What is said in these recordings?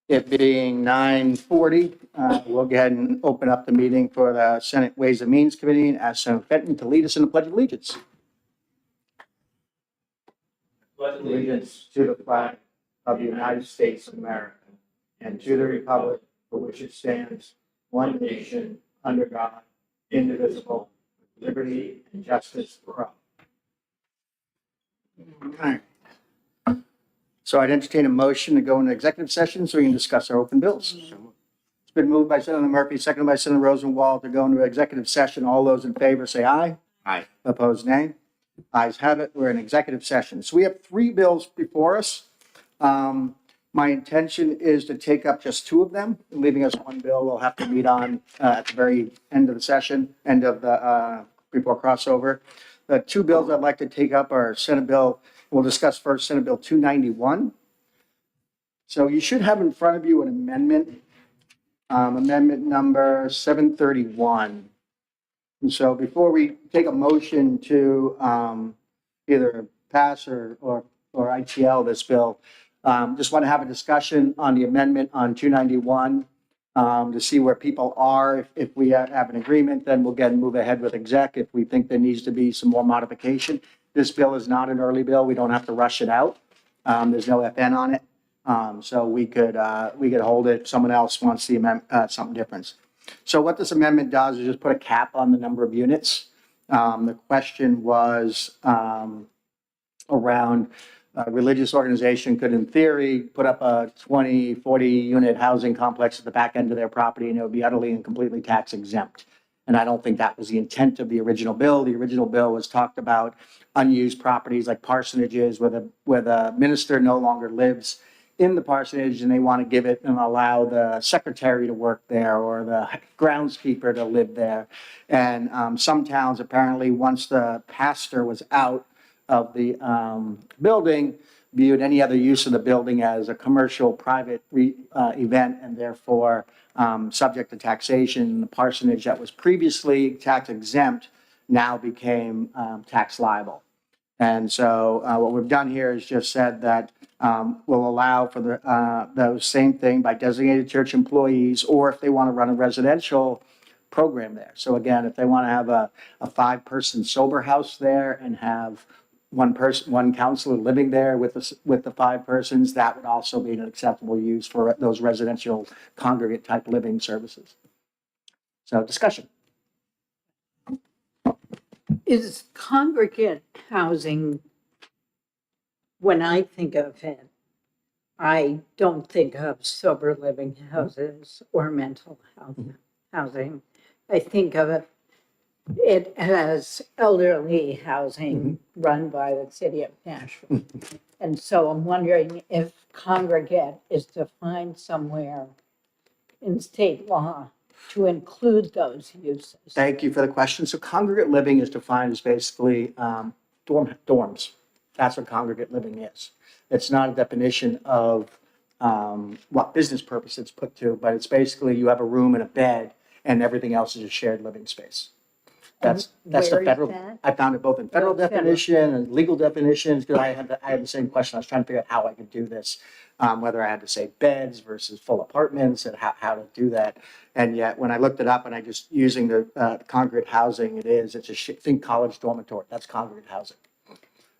It being 9:40, we'll go ahead and open up the meeting for the Senate Ways and Means Committee and ask Senator Fenton to lead us in the Pledge of Allegiance. Pledge allegiance to the flag of the United States of America and to the republic for which it stands, one nation, under God, indivisible, with liberty and justice for all. All right. So I'd entertain a motion to go into executive session so we can discuss our open bills. It's been moved by Senator Murphy, seconded by Senator Rosenwald to go into executive session. All those in favor say aye. Aye. Opposed, nay. Ayes have it. We're in executive session. So we have 3 bills before us. My intention is to take up just 2 of them, leaving us 1 bill we'll have to meet on at the very end of the session, before crossover. The 2 bills I'd like to take up are Senate Bill, we'll discuss first Senate Bill 291. So you should have in front of you an amendment, amendment number 731. And so before we take a motion to either pass or ITL this bill, just want to have a discussion on the amendment on 291 to see where people are. If we have an agreement, then we'll move ahead with exec. If we think there needs to be some more modification, this bill is not an early bill. We don't have to rush it out. There's no FN on it. So we could hold it if someone else wants the amendment, something different. So what this amendment does is just put a cap on the number of units. The question was around a religious organization could, in theory, put up a 20, 40 unit housing complex at the back end of their property and it would be utterly and completely tax exempt. And I don't think that was the intent of the original bill. The original bill was talked about unused properties like parsonages where the minister no longer lives in the parsonage and they want to give it and allow the secretary to work there or the groundskeeper to live there. And some towns apparently, once the pastor was out of the building, viewed any other use of the building as a commercial private event and therefore subject to taxation. The parsonage that was previously tax exempt now became tax liable. And so what we've done here is just said that we'll allow for the same thing by designated church employees, or if they want to run a residential program there. So again, if they want to have a 5-person sober house there and have one counselor living there with the 5 persons, that would also be an acceptable use for those residential congregate type living services. So discussion. Is congregate housing, when I think of it, I don't think of sober living houses or mental health housing. I think of it as elderly housing run by the city of Nashville. And so I'm wondering if congregate is defined somewhere in state law to include those uses. Thank you for the question. So congregate living is defined as basically dorms. That's what congregate living is. It's not a definition of what business purpose it's put to, but it's basically you have a room and a bed and everything else is a shared living space. That's the federal. I found it both in federal definition and legal definitions because I had the same question. I was trying to figure out how I could do this, whether I had to say beds versus full apartments and how to do that. And yet when I looked it up and I just using the congregate housing, it's a think college dormitory. That's congregate housing.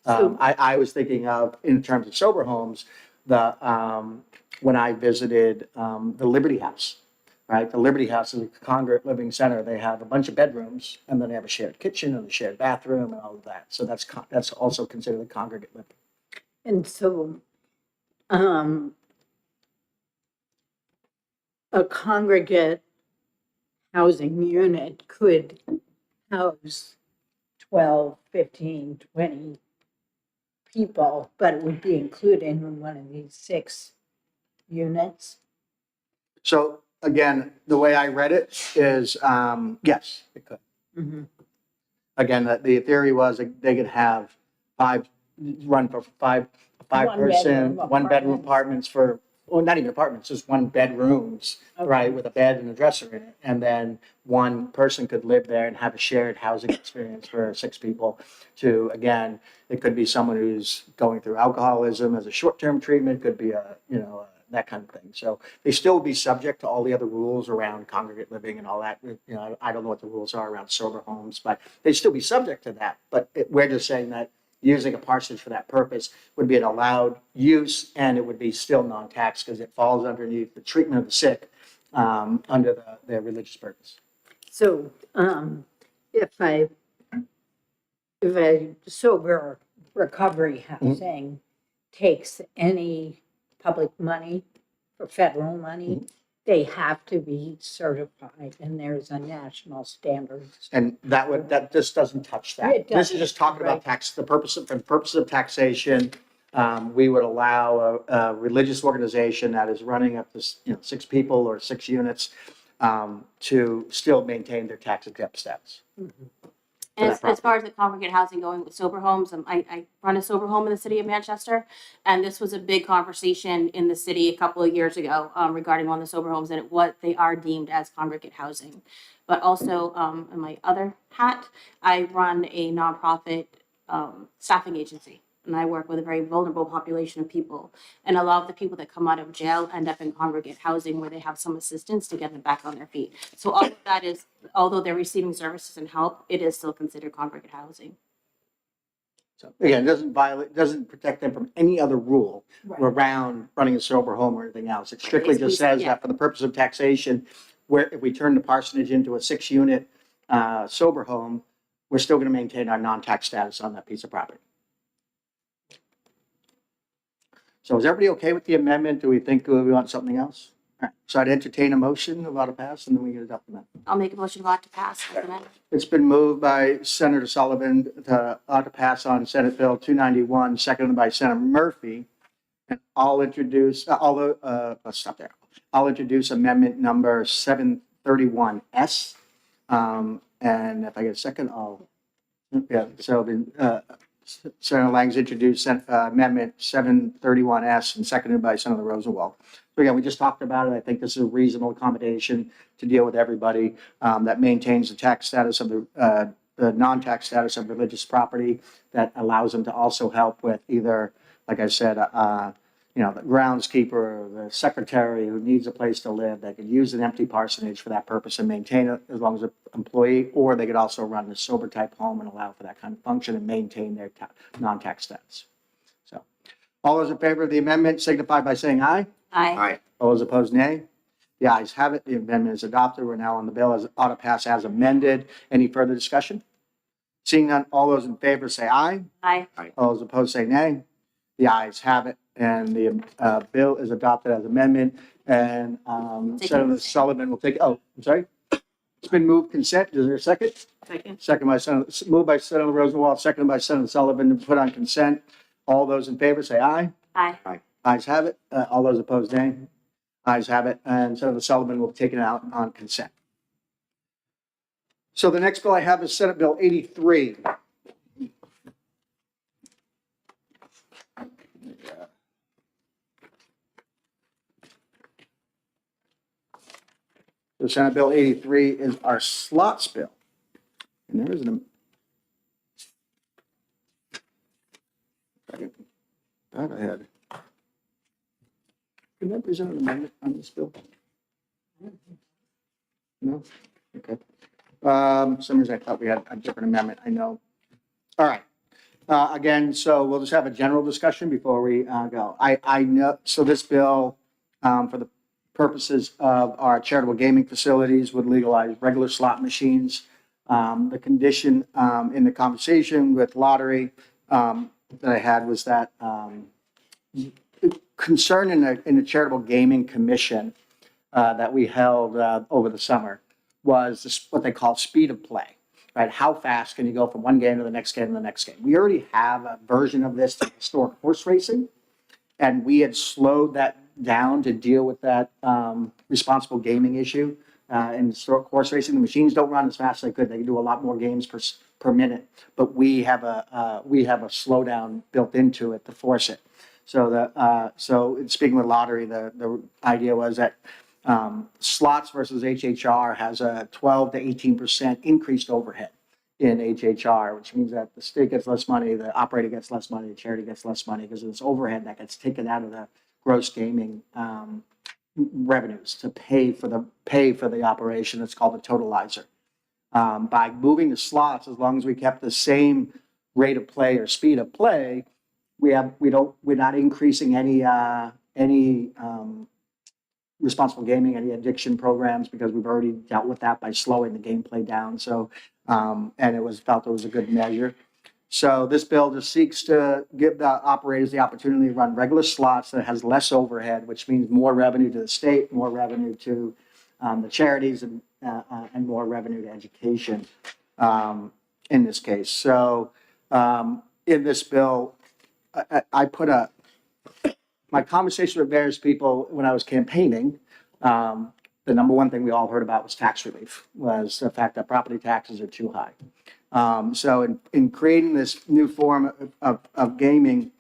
I was thinking of, in terms of sober homes, when I visited the Liberty House. Right, the Liberty House is a congregate living center. They have a bunch of bedrooms, and then they have a shared kitchen and a shared bathroom and all of that. So that's also considered a congregate living. And so, a congregate housing unit could house 12, 15, 20 people, but it would be included in one of these 6 units. So again, the way I read it is, yes, it could. Mm-hmm. Again, the theory was they could have 5 person, one bedroom apartments for, well, not even apartments, just 1 bedrooms, okay. Right, with a bed and a dresser in it. And then one person could live there and have a shared housing experience for 6 people. Again, it could be someone who's going through alcoholism as a short-term treatment, could be a that kind of thing. So they still would be subject to all the other rules around congregate living and all that. You know, I don't know what the rules are around sober homes, but they'd still be subject to that. But we're just saying that using a parsonage for that purpose would be an allowed use, and it would be still non-tax because it falls underneath the treatment of the sick under the religious purpose. So, if I sober recovery housing takes any public money or federal money, they have to be certified, and there's a national standards. And that just doesn't touch that. It This is just talking about right. tax, for the purpose of taxation. We would allow a religious organization that is running up to 6 people or 6 units to still maintain their tax exempt status. And as far as the congregate housing going with sober homes, I run a sober home in the city of Manchester, and this was a big conversation in the city a couple of years ago regarding one of the sober homes and what they are deemed as congregate housing. But also, in my other hat, I run a nonprofit staffing agency, and I work with a very vulnerable population of people. And a lot of the people that come out of jail end up in congregate housing where they have some assistance to get them back on their feet. So all of that is, although they're receiving services and help, it is still considered congregate housing. So again, it doesn't protect them from any other rule around running a sober home or anything else. It strictly just says that for the purpose of taxation, where if we turn the parsonage into a 6-unit sober home, we're still going to maintain our non-tax status on that piece of property. So is everybody okay with the amendment? Do we think we want something else? All right. So I'd entertain a motion about a pass, and then we get it up. I'll make a motion to pass. It's been moved by Senator Sullivan to pass on Senate Bill 291, seconded by Senator Murphy. And I'll introduce, let's stop there. I'll introduce amendment number 731S. And if I get a second, Senator Lang's introduced amendment 731S and seconded by Senator Rosenwald. So again, we just talked about it. I think this is a reasonable accommodation to deal with everybody that maintains the tax status of the non-tax status of religious property, that allows them to also help with either, like I said, the groundskeeper or the secretary who needs a place to live. They could use an empty parsonage for that purpose and maintain it as long as an employee, or they could also run a sober type home and allow for that kind of function and maintain their non-tax status. So all those in favor of the amendment signify by saying aye. Aye. All those opposed, nay. The ayes have it. The amendment is adopted. We're now on the bill as ought to pass as amended. Any further discussion? Seeing none, all those in favor say aye. Aye. All those opposed say nay. The ayes have it, and the bill is adopted as amendment. And Senator Sullivan will take. Oh, I'm sorry. It's been moved consent. Is there a second? Second. Second by moved by Senator Rosenwald, seconded by Senator Sullivan to put on consent. All those in favor say aye. Aye. Ayes have it. All those opposed, nay. Ayes have it, and Senator Sullivan will take it out on consent. So the next bill I have is Senate Bill 83. So Senate Bill 83 is our slots bill. And there is an thought I had. Can I present an amendment on this bill? No? Okay. Some reason I thought we had a different amendment. I know. All right. Again, so we'll just have a general discussion before we go. I know, so this bill, for the purposes of our charitable gaming facilities, would legalize regular slot machines. The condition in the conversation with lottery that I had was that concern in the charitable gaming commission that we held over the summer was this, what they call speed of play, right? How fast can you go from one game to the next game to the next game? We already have a version of this to historic horse racing, and we had slowed that down to deal with that responsible gaming issue. In historic horse racing, the machines don't run as fast as they could. They can do a lot more games per minute, but we have a slowdown built into it to force it. So so speaking with lottery, the idea was that slots versus HHR has a 12 to 18% increased overhead in HHR, which means that the state gets less money, the operator gets less money, the charity gets less money because of this overhead that gets taken out of the gross gaming revenues to pay for the operation. It's called a totalizer. By moving the slots, as long as we kept the same rate of play or speed of play, we're not increasing any responsible gaming, any addiction programs, because we've already dealt with that by slowing the gameplay down. So, and it was felt it was a good measure. So this bill just seeks to give the operators the opportunity to run regular slots that has less overhead, which means more revenue to the state, more revenue to the charities, and more revenue to education in this case. So in this bill, I put my conversation with various people when I was campaigning. The number one thing we all heard about was tax relief, was the fact that property taxes are too high. So in creating this new form of gaming,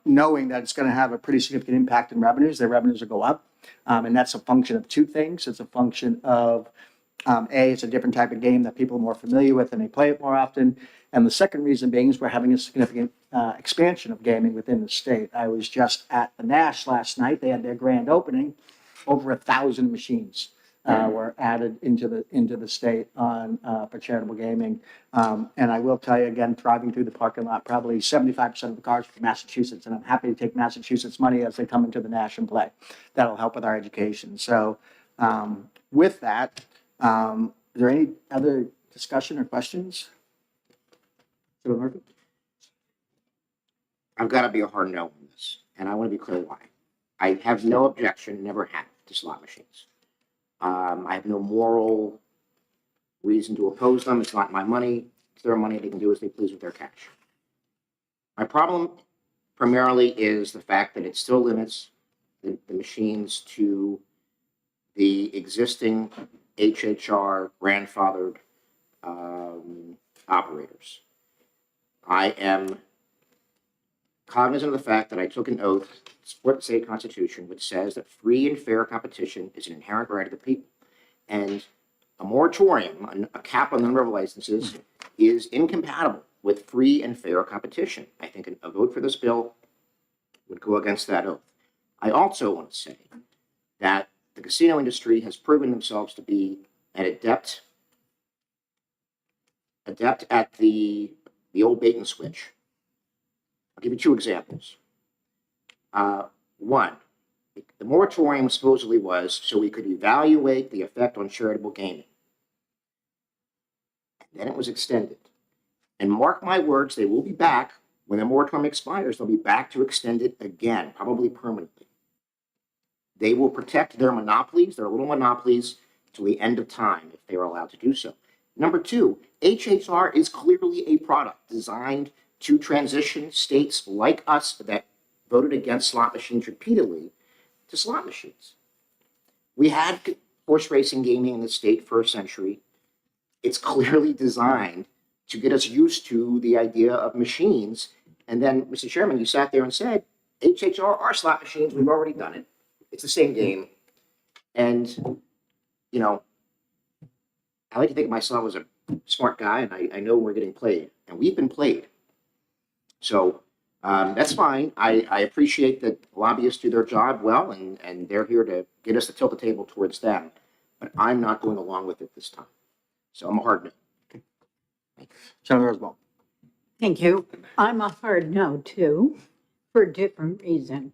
knowing that it's going to have a pretty significant impact in revenues, their revenues will go up. And that's a function of two things. It's a function of, it's a different type of game that people are more familiar with and they play it more often. And the second reason being is we're having a significant expansion of gaming within the state. I was just at the Nash last night. They had their grand opening. Over 1,000 machines were added into the state on for charitable gaming. And I will tell you again, driving through the parking lot, probably 75% of the cars from Massachusetts, and I'm happy to take Massachusetts money as they come into the Nash and play. That'll help with our education. So with that, is there any other discussion or questions? Murphy? I've got to be a hard no on this, and I want to be clear why. I have no objection, never have, to slot machines. I have no moral reason to oppose them. It's not my money. It's their money. They can do as they please with their cash. My problem primarily is the fact that it still limits the machines to the existing HHR grandfathered operators. I am cognizant of the fact that I took an oath to support the state constitution, which says that free and fair competition is an inherent right of the people. And a moratorium, a cap on the number of licenses, is incompatible with free and fair competition. I think a vote for this bill would go against that oath. I also want to say that the casino industry has proven themselves to be an adept at the old bait and switch. I'll give you two examples. One, the moratorium supposedly was so we could evaluate the effect on charitable gaming. And then it was extended. And mark my words, they will be back. When the moratorium expires, they'll be back to extend it again, probably permanently. They will protect their monopolies, their little monopolies, till the end of time, if they are allowed to do so. Number two, HHR is clearly a product designed to transition states like us that voted against slot machines repeatedly to slot machines. We had horse racing gaming in the state for a century. It's clearly designed to get us used to the idea of machines. And then, Mr. Chairman, you sat there and said, HHR are slot machines. We've already done it. It's the same game. And, you know, I like to think of myself as a smart guy, and I know we're getting played. And we've been played. So that's fine. I appreciate that lobbyists do their job well, and they're here to get us to tilt the table towards them. But I'm not going along with it this time. So I'm a hard no. Senator Roosevelt. Thank you. I'm a hard no, too, for a different reason.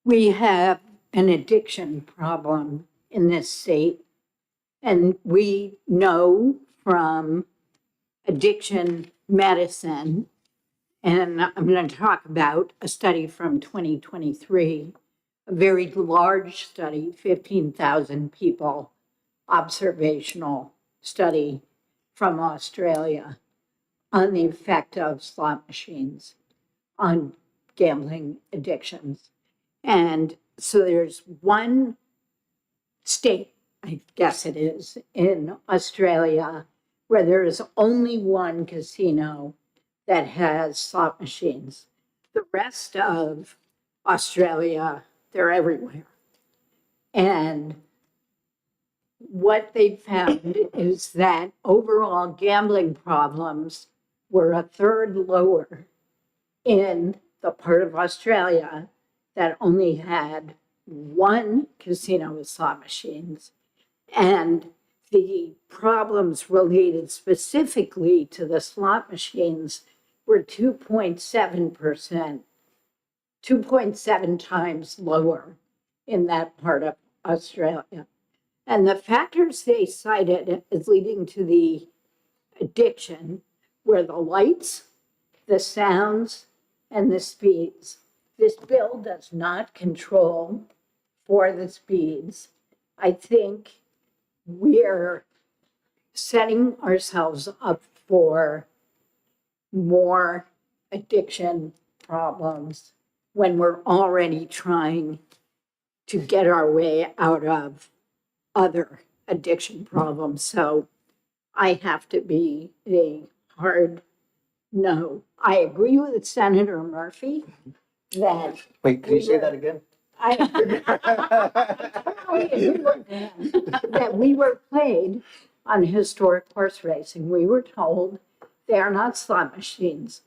We have an addiction problem in this state, and we know from addiction medicine, and I'm going to talk about a study from 2023, a very large study, 15,000 people, observational study from Australia on the effect of slot machines on gambling addictions. And so there's one state, I guess it is, in Australia where there is only one casino that has slot machines. The rest of Australia, they're everywhere. And what they found is that overall gambling problems were a third lower in the part of Australia that only had one casino with slot machines, and the problems related specifically to the slot machines were 2.7%, 2.7 times lower in that part of Australia. And the factors they cited as leading to the addiction were the lights, the sounds, and the speeds. This bill does not control for the speeds. I think we're setting ourselves up for more addiction problems when we're already trying to get our way out of other addiction problems. So I have to be a hard no. I agree with Senator Murphy that Wait, can you say that again? I totally agree with him that we were played on historic horse racing. We were told they are not slot machines.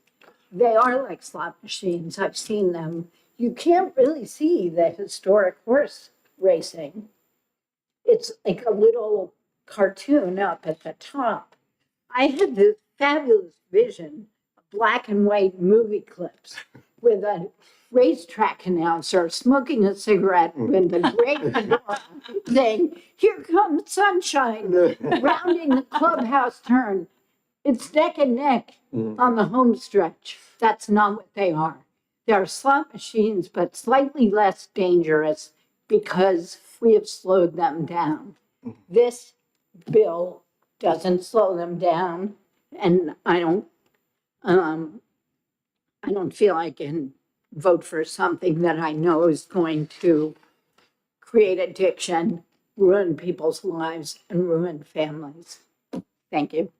They are like slot machines. I've seen them. You can't really see the historic horse racing. It's like a little cartoon up at the top. I had this fabulous vision of black and white movie clips with a racetrack announcer smoking a cigarette with a great fedora saying, "Here comes sunshine," rounding the clubhouse turn. It's neck and neck on the home stretch. That's not what they are. They're slot machines, but slightly less dangerous because we have slowed them down. This bill doesn't slow them down, and I don't feel I can vote for something that I know is going to create addiction, ruin people's lives, and ruin families. Thank you.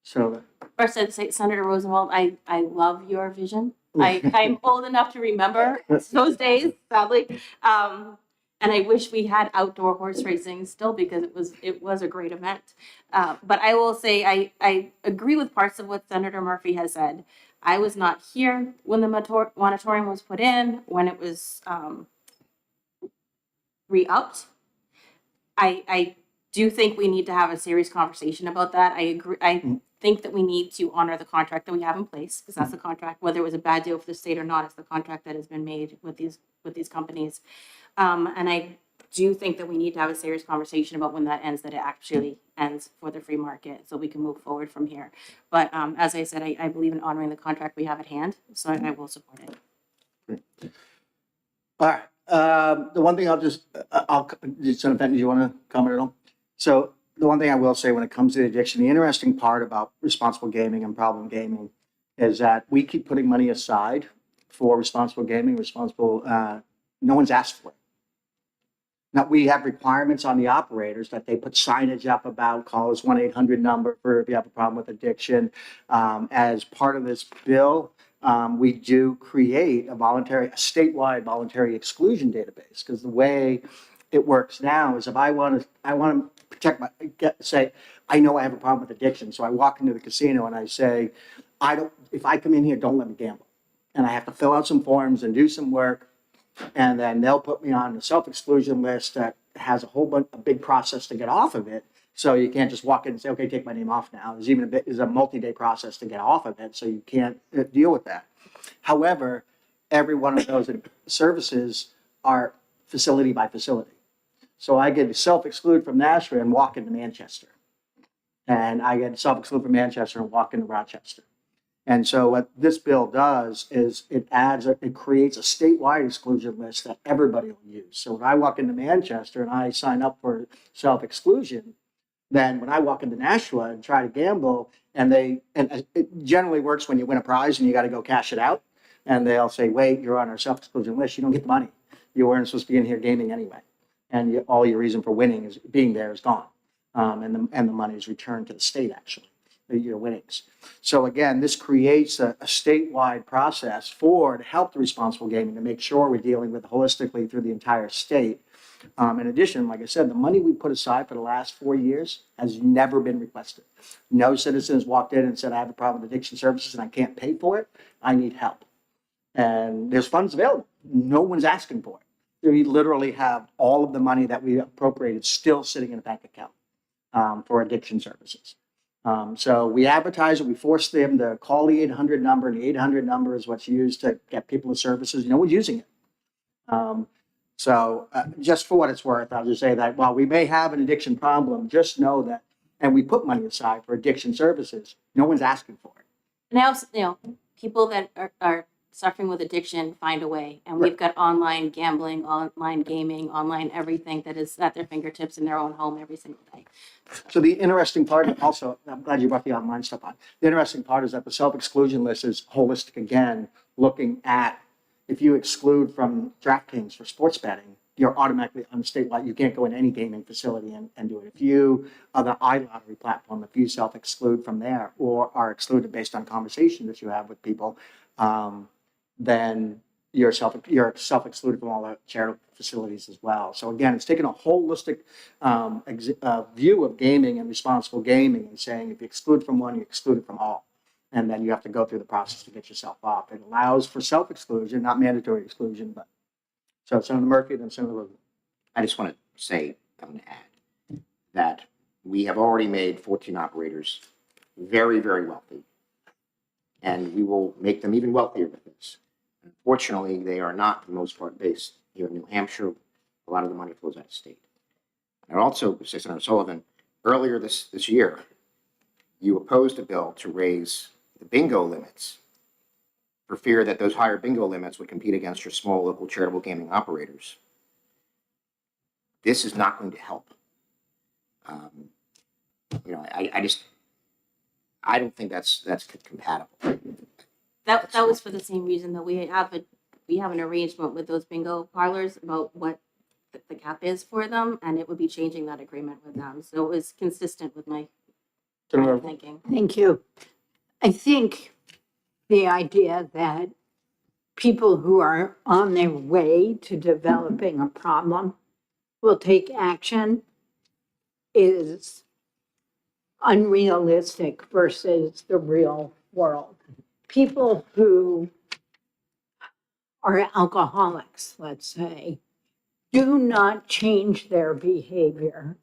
So, First, I'd say, Senator Rosenwald, I love your vision. I'm old enough to remember those days, sadly. And I wish we had outdoor horse racing still because it was a great event. But I will say I agree with parts of what Senator Murphy has said. I was not here when the moratorium was put in, when it was re-upped. I do think we need to have a serious conversation about that. I agree. I think that we need to honor the contract that we have in place, because that's the contract, whether it was a bad deal for the state or not, it's the contract that has been made with these companies. And I do think that we need to have a serious conversation about when that ends, that it actually ends for the free market, so we can move forward from here. But as I said, I believe in honoring the contract we have at hand, so I will support it. all right. The one thing Senator Fenton, do you want to comment at all? So the one thing I will say when it comes to addiction, the interesting part about responsible gaming and problem gaming is that we keep putting money aside for responsible gaming, no one's asked for it. Now, we have requirements on the operators that they put signage up about, call us 1-800 number for if you have a problem with addiction. As part of this bill, we do create a statewide voluntary exclusion database, because the way it works now is if I want to protect say, I know I have a problem with addiction, so I walk into the casino and I say, if I come in here, don't let me gamble. And I have to fill out some forms and do some work, and then they'll put me on the self-exclusion list that has a big process to get off of it. So you can't just walk in and say, okay, take my name off now. There's a multi-day process to get off of it, so you can't deal with that. However, every one of those services are facility by facility. So I get self-exclude from Nashville and walk into Manchester. And I get self-exclude from Manchester and walk into Rochester. And so what this bill does is it creates a statewide exclusion list that everybody will use. So when I walk into Manchester and I sign up for self-exclusion, then when I walk into Nashua and try to gamble, and it generally works when you win a prize and you got to go cash it out, and they'll say, wait, you're on our self-exclusion list, you don't get the money. You weren't supposed to be in here gaming anyway. And all your reason for being there is gone. And the money is returned to the state, actually, your winnings. So again, this creates a statewide process to help the responsible gaming, to make sure we're dealing with it holistically through the entire state. In addition, like I said, the money we put aside for the last 4 years has never been requested. No citizens walked in and said, I have a problem with addiction services and I can't pay for it. I need help. And there's funds available. No one's asking for it. We literally have all of the money that we appropriated still sitting in a bank account for addiction services. So we advertise it, we force them to call the 800 number, and the 800 number is what's used to get people to services. No one's using it. Just for what it's worth, I'll just say that while we may have an addiction problem, just know that, and we put money aside for addiction services, no one's asking for it. And I also, people that are suffering with addiction find a way. And we've got online gambling, online gaming, online everything that is at their fingertips in their own home every single day. So the interesting part, also, I'm glad you brought the online stuff on. The interesting part is that the self-exclusion list is holistic again, looking at if you exclude from DraftKings for sports betting, you're automatically on state law. You can't go in any gaming facility and do it. If you are the iLottery platform, if you self-exclude from there or are excluded based on conversations that you have with people, then you're self-excluded from all the charitable facilities as well. So again, it's taking a holistic view of gaming and responsible gaming and saying if you exclude from one, you exclude it from all. And then you have to go through the process to get yourself off. It allows for self-exclusion, not mandatory exclusion, but so Senator Murphy, then Senator Rubin. I just want to say, I'm going to add that we have already made 14 operators very, very wealthy, and we will make them even wealthier with this. Unfortunately, they are not, for the most part, based here in New Hampshire. A lot of the money flows out of state. And I also say, Senator Sullivan, earlier this year, you opposed a bill to raise the bingo limits for fear that those higher bingo limits would compete against your small local charitable gaming operators. This is not going to help. I don't think that's compatible. That was for the same reason that we have an arrangement with those bingo parlors about what the cap is for them, and it would be changing that agreement with them. So it was consistent with my thinking. Thank you. I think the idea that people who are on their way to developing a problem will take action is unrealistic versus the real world. People who are alcoholics, let's say, do not change their behavior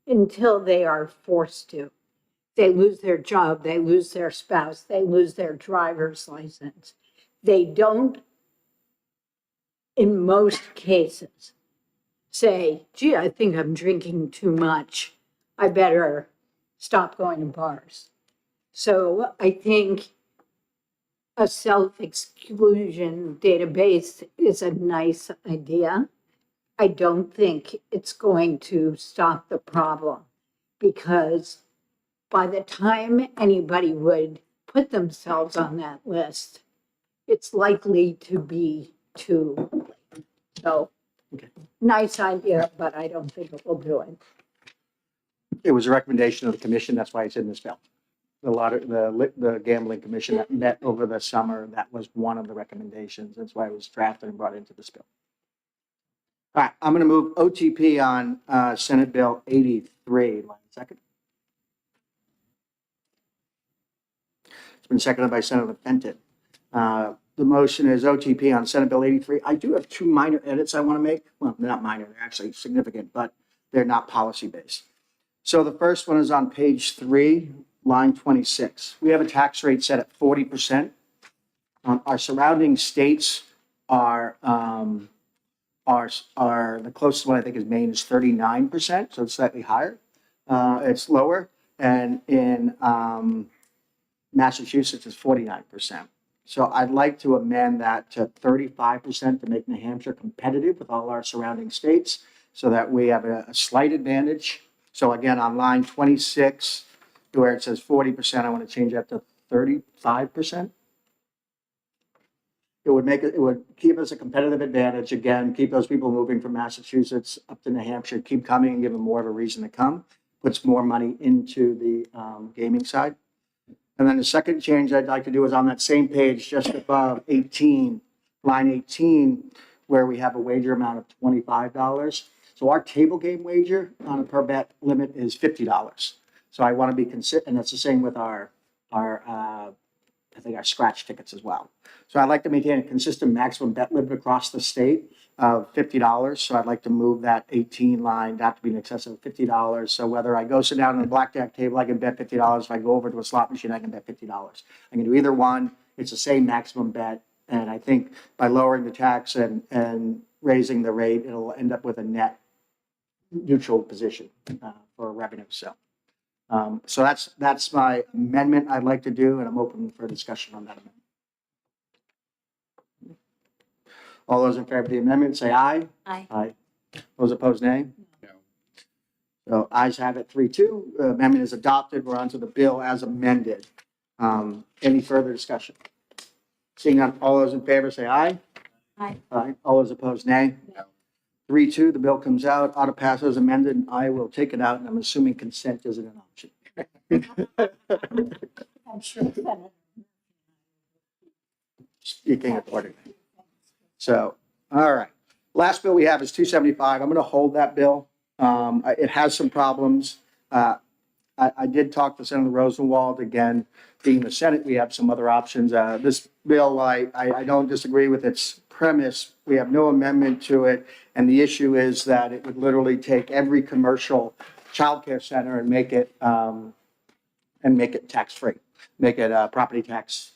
until they are forced to. They lose their job, they lose their spouse, they lose their driver's license. They don't, in most cases, say, gee, I think I'm drinking too much. I better stop going to bars. So I think a self-exclusion database is a nice idea. I don't think it's going to stop the problem because by the time anybody would put themselves on that list, it's likely to be too late. So, nice idea, but I don't think it will do it. It was a recommendation of the commission. That's why it's in this bill. The gambling commission that met over the summer, that was one of the recommendations. That's why it was drafted and brought into this bill. All right, I'm going to move OTP on Senate Bill 83. One second. It's been seconded by Senator Fenton. The motion is OTP on Senate Bill 83. I do have two minor edits I want to make. Well, they're not minor, they're actually significant, but they're not policy-based. So the first one is on page 3, line 26. We have a tax rate set at 40%. Our surrounding states are the closest one I think is Maine is 39%, so it's slightly higher. It's lower, and in Massachusetts is 49%. So I'd like to amend that to 35% to make New Hampshire competitive with all our surrounding states so that we have a slight advantage. So again, on line 26, where it says 40%, I want to change that to 35%. It would keep us a competitive advantage. Again, keep those people moving from Massachusetts up to New Hampshire, keep coming and give them more of a reason to come. Puts more money into the gaming side. And then the second change I'd like to do is on that same page, just above 18, line 18, where we have a wager amount of $25. So our table game wager on a per bet limit is $50. So I want to be and that's the same with our I think our scratch tickets as well. So I'd like to maintain a consistent maximum bet limit across the state of $50. So I'd like to move that 18 line not to be in excess of $50. So whether I go sit down on a blackjack table, I can bet $50. If I go over to a slot machine, I can bet $50. I can do either one. It's the same maximum bet. And I think by lowering the tax and raising the rate, it'll end up with a net neutral position for revenue. So that's my amendment I'd like to do, and I'm open for discussion on that amendment. All those in favor of the amendment, say aye. Aye. Aye. Those opposed, nay. No. So ayes have it, 3-2. Amendment is adopted. We're on to the bill as amended. Any further discussion? Seeing none, all those in favor say aye. Aye. Aye. All those opposed, nay. No. 3-2, the bill comes out, ought to pass as amended, and I will take it out, and I'm assuming consent isn't an option. I'm sure Senator. Speaking accordingly. So, all right. Last bill we have is 275. I'm going to hold that bill. It has some problems. I did talk to Senator Rosenwald. Again, being the Senate, we have some other options. This bill, I don't disagree with its premise. We have no amendment to it. And the issue is that it would literally take every commercial childcare center and make it tax-free, make it property tax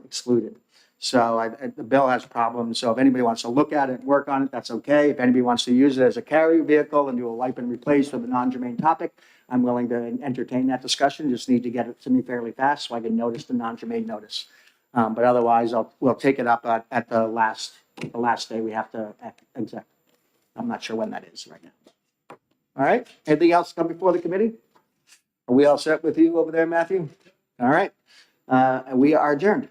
excluded. So the bill has problems. So if anybody wants to look at it and work on it, that's okay. If anybody wants to use it as a carry vehicle and do a wipe and replace with a non-germane topic, I'm willing to entertain that discussion. Just need to get it to me fairly fast so I can notice the non-germane notice. But otherwise, we'll take it up at the last day we have to exec. I'm not sure when that is right now. All right. Anything else come before the committee? Are we all set with you over there, Matthew? All right. We are adjourned.